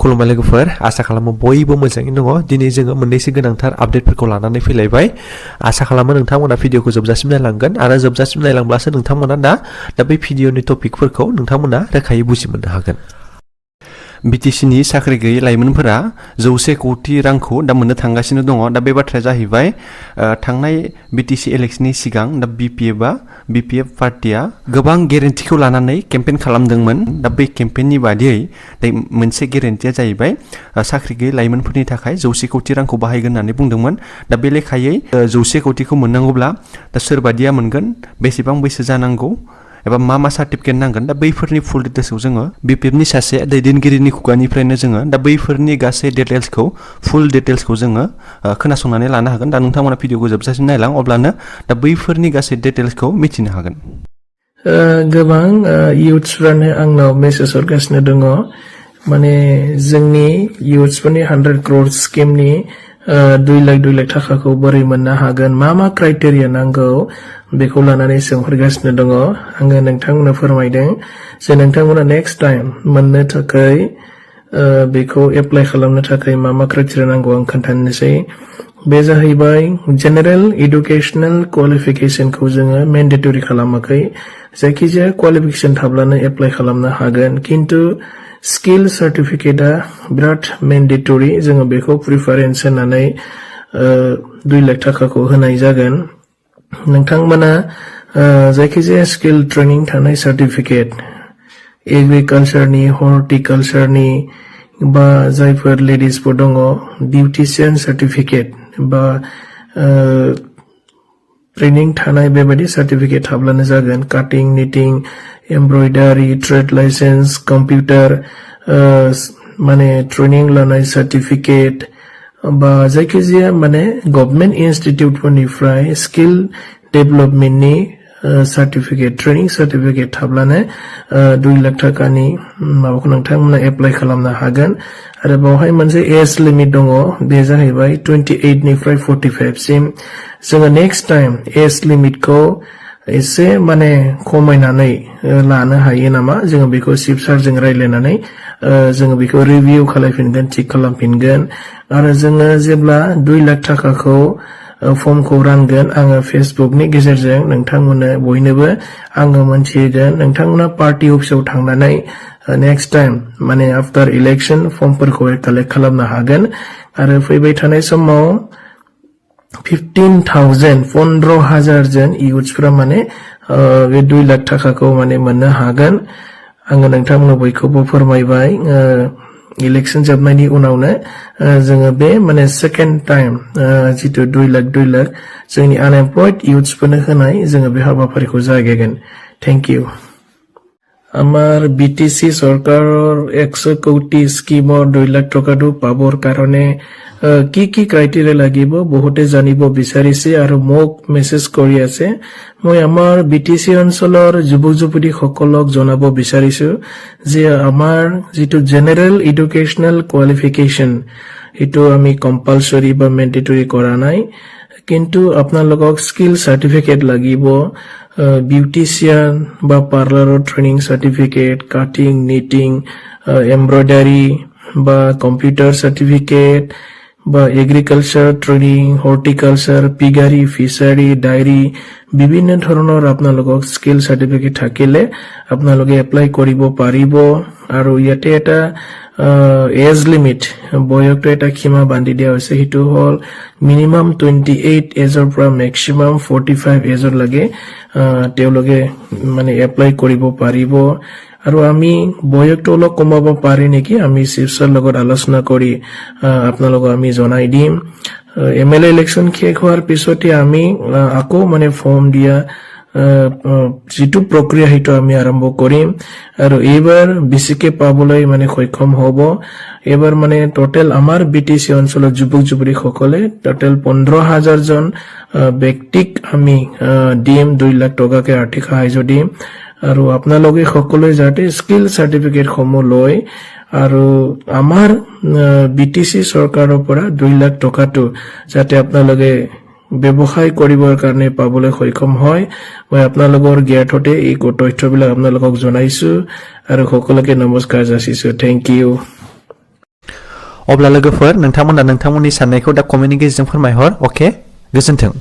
खुलुमबाय लोगोफोर आसा खालामो बयबो मोजाङैनो दङ दिनै जोङो मोननैसो गोनांथार आपडेटफोरखौ लानानै फैलायबाय आसा खालामो नोंथांमोना भिडिअखौ जोबजासिम नायलांगोन आरो जोबजासिम नायलांब्लासो नोंथांमोना दा बै भिडिअनि टपिकफोरखौ नोंथांमोना रोखायै बुजि मोननो हागोन बिटिसिनि साख्रि गैयै लाइमोनफोरा 100 कोटी रांखौ दा मोननो थांगासिनो दङ दा बे बाथ्राया जाहैबाय थांनाय बिटिसि इलेक्शननि सिगां दा बिपिएफ पार्टिया गोबां गेरेन्टिखौ लानानै केम्पेइन खालामदोंमोन दा बै केम्पेइननि बादियै मोनसे गेरेन्टिया जाहैबाय साख्रि गैयै लाइमोनफोरनि थाखाय 100 कोटी रांखौ बाहायगोन होननानै बुंदोंमोन दा बे लेखायै 100 कोटीखौ मोननांगौब्ला दा सोरबादिया मोनगोन बेसेबां बैसो जानांगौ एबा मा सार्टिफिकेट नांगोन दा बैफोरनि फुल डिटेल्सखौ जोङो बिपिएफनि सासे दैदेनगिरिनि खुगानिफ्रायनो जोङो दा बैफोरनि गासै डिटेल्सखौ फुल डिटेल्सखौ जोङो खोनासंनानै लानो हागोन दा नोंथांमोना भिडिअखौ जोबजासिम नायलां अब्लानो दा बैफोरनि गासै डिटेल्सखौ मिथिनो हागोन गोबां इयुथ्सफ्रानो आंनाव मेसेज हरगासिनो दङ माने जोंनि इयुथ्सफोरनि 100 crore स्किमनि 2 लाख थाखाखौ बोरै मोननो हागोन मा क्राइटेरिया नांगौ बेखौ लानानै सोंहरगासिनो दङ आङो नोंथांमोननो फोरमायदों जे नोंथांमोना नेक्स्ट टाइम मोननो थाखाय बेखौ एप्लाइ खालामनो थाखाय मा क्राइटेरिया नांगौ आं खोन्थानोसै बे जाहैबाय जेनेरेल एडुकेशनेल क्वालिफिकेशनखौ जोङो मेन्डेटरि खालामाखै जायखिजाया क्वालिफिकेशन थाब्लानो एप्लाइ खालामनो हागोन किन्तु स्किल सार्टिफिकेटआ बिराद मेन्डेटरि जोङो बेखौ प्रिफारेन्स होनानै 2 लाख थाखाखौ होनाय जागोन नोंथांमोना जायखिजाया स्किल ट्रेनिं थानाय सार्टिफिकेट एग्रिकालचारनि हर्टिकालचारनि बा जायफोर लेडिसफोर दङ बिउटिशियान सार्टिफिकेट बा ट्रेनिं थानाय बेबायदि सार्टिफिकेट थाब्लानो जागोन cutting knitting embroidery trade licence computer माने ट्रेनिं लानाय सार्टिफिकेट बा जायखिजाया माने गभर्नमेन्ट इनस्टिट्युटफोरनिफ्राय स्किल डेभेलपमेन्टनि सार्टिफिकेट ट्रेनिं सार्टिफिकेट थाब्लानो 2 लाख थाखानि माबाखौ नोंथांमोना एप्लाइ खालामनो हागोन आरो बावहाय मोनसे एज लिमिट दङ बे जाहैबाय 28 निफ्राय 45 सिम जोङो नेक्स्ट टाइम एज लिमिटखौ एसे माने खमायनानै लानो हायो नामा जोङो बेखौ चिफ सारजों रायज्लायनानै जोङो बेखौ रिभिउ खालामफिनगोन थिक खालामफिनगोन आरो जोङो जेब्ला 2 लाख थाखाखौ फर्मखौ रानगोन आङो फेसबुकनि गेजेरजों नोंथांमोननो बयनोबो आङो मोनथिहोगोन नोंथांमोना पार्टी अफिसाव थांनानै नेक्स्ट टाइम माने आफ्टार इलेक्शन फर्मफोरखौ कालेक्ट खालामनो हागोन आरो फैबाय थानाय समाव 15,000 जन इयुथ्सफोरा माने बे 2 लाख थाखाखौ माने मोननो हागोन आङो नोंथांमोननो बयखौबो फोरमायबाय इलेक्शन जोबनायनि उनावनो जोङो बे माने सेकेन्ड टाइम जितु 2 लाख जोंनि आनएमप्लयड इयुथ्सफोरनो होनाय जोङो बे हाबाफारिखौ जागायगोन थैंक इउ আমার বিটিসি সরকারের 100 কোটি স্কিমৰ 2 লাখ টকাটো পাবৰ কাৰণে কি ক্ৰাইটেৰিয়া লাগিব বহুতে জানিব বিচাৰিছে আৰু মোক মেছেজ কৰি আছে মই আমাৰ বিটিসি অঞ্চলৰ যুৱক-যুৱতী সকলক জনাব বিচাৰিছো যে আমাৰ যেটো জেনাৰেল এডুকেশনাল কোৱালিফিকেশন এটো আমি কম্পালসৰি বা মেন্ডেটৰি কৰা নাই কিন্তু আপোনালোকক স্কিল সার্টিফিকেট লাগিব বিউটিশিয়ান বা পার্লাৰৰ training certificate cutting knitting embroidery বা কম্পিউটার সার্টিফিকেট বা agriculture training horticulture piggery fishery dairy বিভিন্ন ধৰণৰ আপোনালোকক স্কিল সার্টিফিকেট থাকিলে আপোনালোকে এপ্লাই কৰিব পাৰিব আৰু ইয়াতে এটা এজ লিমিট বয়সটো এটা সীমা বান্ধি দিয়া হৈছে হিটো হল মিনিমাম 28 এজৰ পৰা ম্যাক্সিমাম 45 এজৰ লাগে তেওঁলোকে মানে এপ্লাই কৰিব পাৰিব আৰু আমি বয়সটো অলপ কমাব পাৰি নেকি আমি চিফৰ লগত আলোচনা কৰি আপোনালোকক আমি জনাই দিম এমএলএ ইলেকশন শেষ হোৱাৰ পিছতে আমি আকৌ মানে ফৰ্ম দিয়া যেটো প্ৰক্ৰিয়া হিটো আমি আৰম্ভ কৰিম আৰু এইবাৰ বিচিকে পাবলৈ মানে সক্ষম হ'ব এবাৰ মানে টোটাল আমাৰ বিটিসি অঞ্চলৰ যুৱক-যুৱতী সকলে টোটাল 15,000 জন ব্যক্তিক আমি ডিএম 2 লাখ টকাকে আৰ্থিক সাহায্য দিম আৰু আপোনালোকে সকলোৱে যাতে স্কিল সাৰ্টিফিকেট সমূহ লয় আৰু আমাৰ বিটিসি চৰকাৰৰ পৰা 2 লাখ টকাটো যাতে আপোনালোকে ব্যৱসায় কৰিবৰ কাৰণে পাবলৈ সক্ষম হয় মই আপোনালোকৰ জ্ঞাততে এই তথ্যবিলাক আপোনালোকক জনাইছো আৰু সকলোকে নমস্কাৰ যাচিছো থ্যাংক ইউ अब्ला लोगोफोर नोंथांमोना नोंथांमोननि साननायखौ दा कमेन्टनि गेजेरजों फोरमायहर अके गोजोन्थों